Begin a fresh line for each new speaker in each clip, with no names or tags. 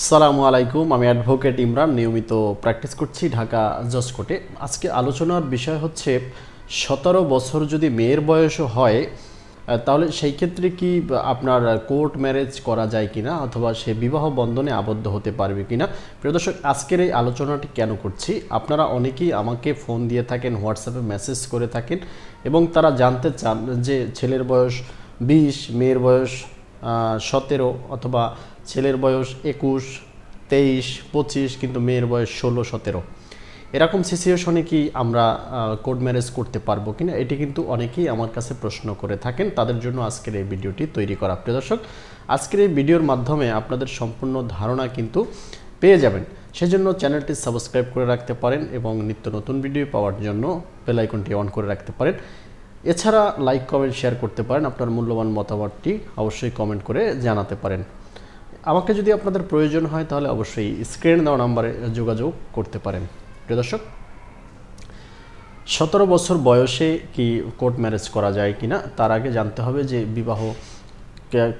আসসালামু আলাইকুম। আমি অ্যাডভোকেট ইমরান, নিয়মিত প্র্যাকটিস করছি ঢাকা জজ কোর্টে। আজকে আলোচনার বিষয় হচ্ছে 17 বছর যদি মেয়ের বয়সও হয় তাহলে সেই ক্ষেত্রে কি আপনার কোর্ট ম্যারেজ করা যায় কিনা অথবা সে বিবাহ বন্ধনে আবদ্ধ হতে পারবে কিনা। প্রিয় দর্শক, আজকের এই আলোচনাটি কেন করছি, আপনারা অনেকেই আমাকে ফোন দিয়ে থাকেন, হোয়াটসঅ্যাপে মেসেজ করে থাকেন এবং তারা জানতে চান যে ছেলের বয়স 20, মেয়ের বয়স 17 অথবা ছেলের বয়স 21, 23, 25 কিন্তু মেয়ের বয়স 16, 17 এরকম সিচুয়েশনে কি আমরা কোর্ট ম্যারেজ করতে পারবো কিনা, এটি কিন্তু অনেকেই আমার কাছে প্রশ্ন করে থাকেন। তাদের জন্য আজকের এই ভিডিওটি তৈরি করা। প্রিয় দর্শক, আজকের এই ভিডিওর মাধ্যমে আপনাদের সম্পূর্ণ ধারণা কিন্তু পেয়ে যাবেন। সেজন্য চ্যানেলটি সাবস্ক্রাইব করে রাখতে পারেন এবং নিত্য নতুন ভিডিও পাওয়ার জন্য বেল আইকনটি অন করে রাখতে পারেন। এছাড়া লাইক, কমেন্ট, শেয়ার করতে পারেন। আপনার মূল্যবান মতামতটি অবশ্যই কমেন্ট করে জানাতে পারেন। আমাকে যদি আপনাদের প্রয়োজন হয় তাহলে অবশ্যই স্ক্রিনে দেওয়া নাম্বারে যোগাযোগ করতে পারেন। প্রিয় দর্শক, 17 বছর বয়সে কি কোর্ট ম্যারেজ করা যায় কিনা তার আগে জানতে হবে যে বিবাহ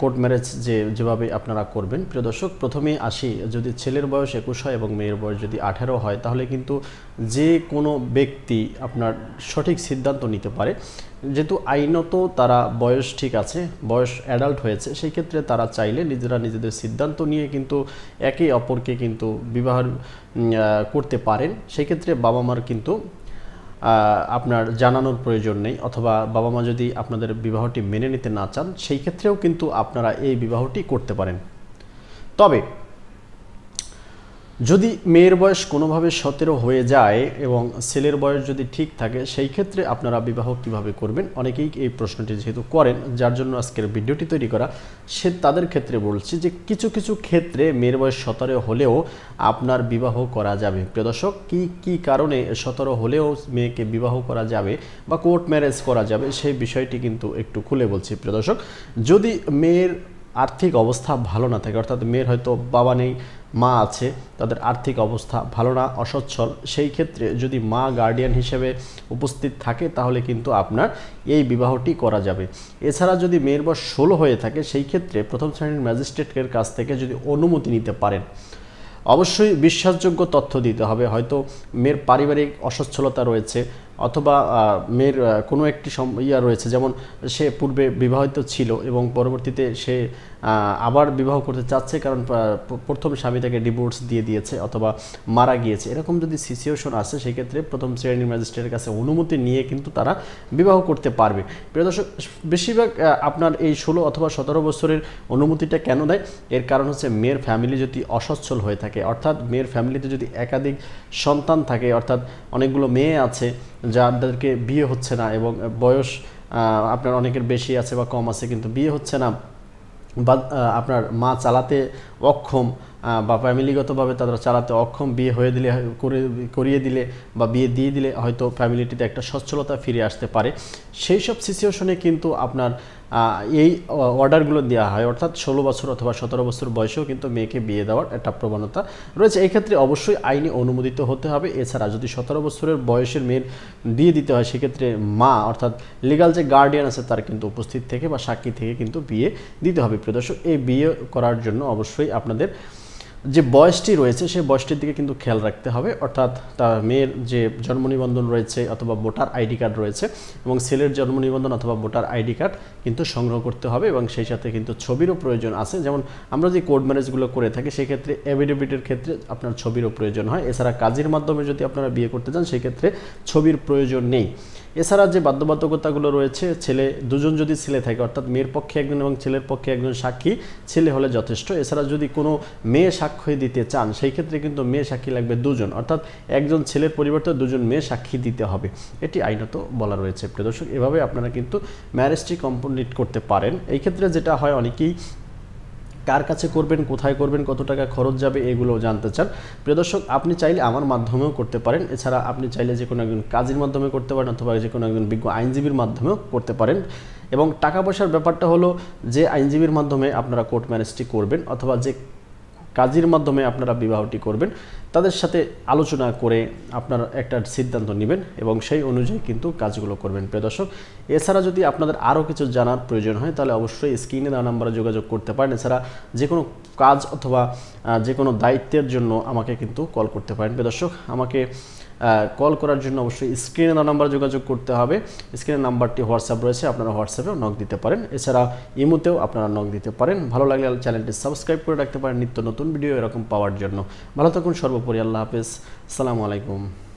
কোর্ট ম্যারেজ যেভাবে আপনারা করবেন। প্রিয় দর্শক, প্রথমে আসি, যদি ছেলের বয়স 21 হয় এবং মেয়ের বয়স যদি 18 হয় তাহলে কিন্তু যে কোনো ব্যক্তি আপনার সঠিক সিদ্ধান্ত নিতে পারে। যেহেতু আইনত তারা বয়স ঠিক আছে, বয়স অ্যাডাল্ট হয়েছে, সেই ক্ষেত্রে তারা চাইলে নিজেরা নিজেদের সিদ্ধান্ত নিয়ে কিন্তু একে অপরকে কিন্তু বিবাহ করতে পারেন। সেই ক্ষেত্রে বাবা মার কিন্তু আপনার জানানোর প্রয়োজন নেই, অথবা বাবা মা যদি আপনাদের বিবাহটি মেনে নিতে না চান সেই ক্ষেত্রেও কিন্তু আপনারা এই বিবাহটি করতে পারেন। তবে যদি মেয়ের বয়স কোনোভাবে 17 হয়ে যায় এবং ছেলের বয়স যদি ঠিক থাকে সেই ক্ষেত্রে আপনারা বিবাহ কিভাবে করবেন, অনেকেই এই প্রশ্নটি যেহেতু করেন, যার জন্য আজকের ভিডিওটি তৈরি করা। তাদের ক্ষেত্রে বলছি যে কিছু কিছু ক্ষেত্রে মেয়ের বয়স 17 হলেও আপনার বিবাহ করা যাবে। প্রিয় দর্শক, কী কারণে 17 হলেও মেয়েকে বিবাহ করা যাবে বা কোর্ট ম্যারেজ করা যাবে সেই বিষয়টি কিন্তু একটু খুলে বলছি। প্রিয় দর্শক, যদি মেয়ের আর্থিক অবস্থা ভালো না থাকে, অর্থাৎ মেয়ের হয়তো বাবা নেই, মা আছে, তাদের আর্থিক অবস্থা ভালো না, অসচ্ছল, সেই ক্ষেত্রে যদি মা গার্ডিয়ান হিসেবে উপস্থিত থাকে তাহলে কিন্তু আপনার এই বিবাহটি করা যাবে। এছাড়া যদি মেয়ের বয়স 16 হয়ে থাকে সেই ক্ষেত্রে প্রথম শ্রেণীর ম্যাজিস্ট্রেটের কাছ থেকে যদি অনুমতি নিতে পারেন, অবশ্যই বিশ্বাসযোগ্য তথ্য দিতে হবে। হয়তো মেয়ের পারিবারিক অসচ্ছলতা রয়েছে অথবা মেয়ের কোনো একটি রয়েছে, যেমন সে পূর্বে বিবাহিত ছিল এবং পরবর্তীতে সে আবার বিবাহ করতে চাচ্ছে কারণ প্রথম স্বামী তাকে ডিভোর্স দিয়ে দিয়েছে অথবা মারা গিয়েছে। এরকম যদি সিচুয়েশন আসে সেই ক্ষেত্রে প্রথম শ্রেণীর ম্যাজিস্ট্রেটের কাছে অনুমতি নিয়ে কিন্তু তারা বিবাহ করতে পারবে। প্রিয় দর্শক, বেশিরভাগ আপনার এই 16 অথবা 17 বছরের অনুমতিটা কেন দেয়, এর কারণ হচ্ছে মেয়ের ফ্যামিলি যদি অসচ্ছল হয়ে থাকে, অর্থাৎ মেয়ের ফ্যামিলিতে যদি একাধিক সন্তান থাকে, অর্থাৎ অনেকগুলো মেয়ে আছে যাদেরকে বিয়ে হচ্ছে না এবং বয়স আপনার অনেকের বেশি আছে বা কম আছে কিন্তু বিয়ে হচ্ছে না, বা আপনার মা চালাতে অক্ষম বা ফ্যামিলিগতভাবে তারা চালাতে অক্ষম, বিয়ে হয়ে দিলে করিয়ে দিলে বা বিয়ে দিয়ে দিলে হয়তো ফ্যামিলিটিতে একটা সচ্ছলতা ফিরে আসতে পারে। সেই সব সিচুয়েশনে কিন্তু আপনার এই অর্ডারগুলো দেওয়া হয়, অর্থাৎ 16 বছর অথবা 17 বছর বয়সেও কিন্তু মেয়েকে বিয়ে দেওয়ার একটা প্রবণতা রয়েছে। এই ক্ষেত্রে অবশ্যই আইনি অনুমোদিত হতে হবে। এছাড়া যদি 17 বছরের বয়সের মেয়ের বিয়ে দিতে হয় সেক্ষেত্রে মা অর্থাৎ লিগাল যে গার্ডিয়ান আছে তার কিন্তু উপস্থিত থেকে বা সাক্ষী থেকে কিন্তু বিয়ে দিতে হবে। প্রিয় দর্শক, এই বিয়ে করার জন্য অবশ্যই আপনাদের যে বয়সটি রয়েছে সেই বয়সটির দিকে কিন্তু খেয়াল রাখতে হবে, অর্থাৎ তার মেয়ের যে জন্ম নিবন্ধন রয়েছে অথবা ভোটার আইডি কার্ড রয়েছে এবং ছেলের জন্ম নিবন্ধন অথবা ভোটার আইডি কার্ড কিন্তু সংগ্রহ করতে হবে এবং সেই সাথে কিন্তু ছবিরও প্রয়োজন আছে। যেমন আমরা যে কোর্ট ম্যারেজগুলো করে থাকি সেক্ষেত্রে এফিডেভিটের ক্ষেত্রে আপনার ছবিরও প্রয়োজন হয়। এছাড়া কাজীর মাধ্যমে যদি আপনারা বিয়ে করতে চান সেক্ষেত্রে ছবির প্রয়োজন নেই। এছাড়া যে বাধ্যবাধকতাগুলো রয়েছে, দুজন যদি ছেলে থাকে, অর্থাৎ মেয়ের পক্ষে একজন এবং ছেলের পক্ষে একজন সাক্ষী ছেলে হলে যথেষ্ট। এছাড়া যদি কোনো মেয়ে সাক্ষ্য দিতে চান সেই ক্ষেত্রে কিন্তু মেয়ে সাক্ষী লাগবে 2 জন, অর্থাৎ একজন ছেলের পরিবর্তে 2 জন মেয়ে সাক্ষী দিতে হবে, এটি আইনত বলা রয়েছে। প্রিয় দর্শক, এভাবে আপনারা কিন্তু ম্যারেজটি কমপ্লিট করতে পারেন। এই ক্ষেত্রে যেটা হয়, অনেকেই কার কাছে করবেন, কোথায় করবেন, কত টাকা খরচ যাবে এগুলো জানতে চান। প্রিয় দর্শক, আপনি চাইলে আমার মাধ্যমেও করতে পারেন। এছাড়া আপনি চাইলে যে কোনো একজন কাজীর মাধ্যমে করতে পারেন অথবা যে কোনো একজন বিজ্ঞ আইনজীবীর মাধ্যমেও করতে পারেন। এবং টাকা পয়সার ব্যাপারটা হলো, যে আইনজীবীর মাধ্যমে আপনারা কোর্ট ম্যারেজটি করবেন অথবা যে কাজীর মাধ্যমে আপনারা বিবাহটি করবেন তাদের সাথে আলোচনা করে আপনারা একটা সিদ্ধান্ত নেবেন এবং সেই অনুযায়ী কিন্তু কাজগুলো করবেন। প্রিয় দর্শক, এছাড়া যদি আপনাদের আরও কিছু জানার প্রয়োজন হয় তাহলে অবশ্যই স্ক্রিনে দেওয়া নাম্বারে যোগাযোগ করতে পারেন। এছাড়া যে কোনো কাজ অথবা যে কোনো দায়িত্বের জন্য আমাকে কিন্তু কল করতে পারেন। প্রিয় দর্শক, আমাকে কল করার জন্য অবশ্যই স্ক্রিনে দেওয়া নাম্বারে যোগাযোগ করতে হবে। স্ক্রিনের নাম্বারটি হোয়াটসঅ্যাপ রয়েছে, আপনারা হোয়াটসঅ্যাপেও নক দিতে পারেন। এছাড়া ইমোতেও আপনারা নক দিতে পারেন। ভালো লাগলে চ্যানেলটি সাবস্ক্রাইব করে রাখতে পারেন নিত্য নতুন ভিডিও এরকম পাওয়ার জন্য। ভালো থাকুন, সর্বোপরি আল্লাহ হাফেজ, আসসালামু আলাইকুম।